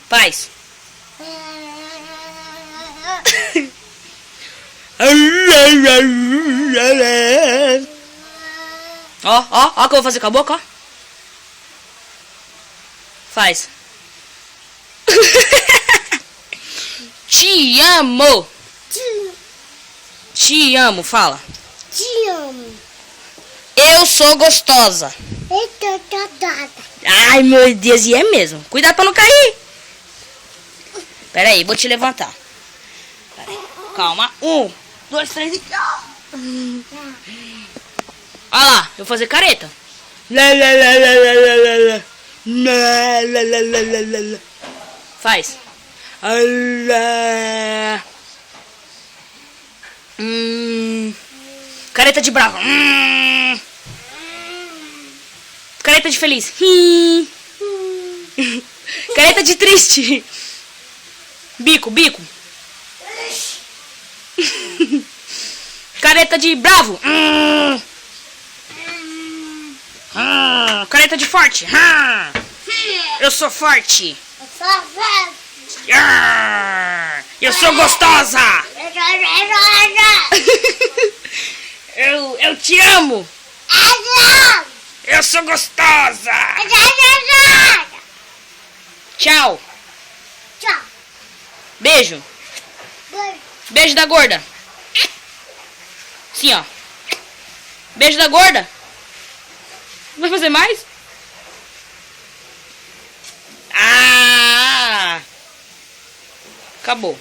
Faz. Ó, que eu vou fazer com a boca, ó. Faz. Te amo. Te amo, fala. Te amo. Eu sou gostosa. Eu tô toda. Ai, meu Deus, e é mesmo. Cuidado pra não cair. Pera aí, vou te levantar. Pera aí. Calma. 1, 2, 3 e... Olha lá, eu vou fazer careta. Faz. Careta de bravo. Careta de feliz. Careta de triste. Bico. Careta de bravo. Careta de forte. Eu sou forte. Eu sou gostosa. Eu te amo. Eu sou gostosa. Tchau. Tchau. Beijo. Beijo da gorda. Sim, ó. Beijo da gorda. Vai fazer mais? Ah! Acabou.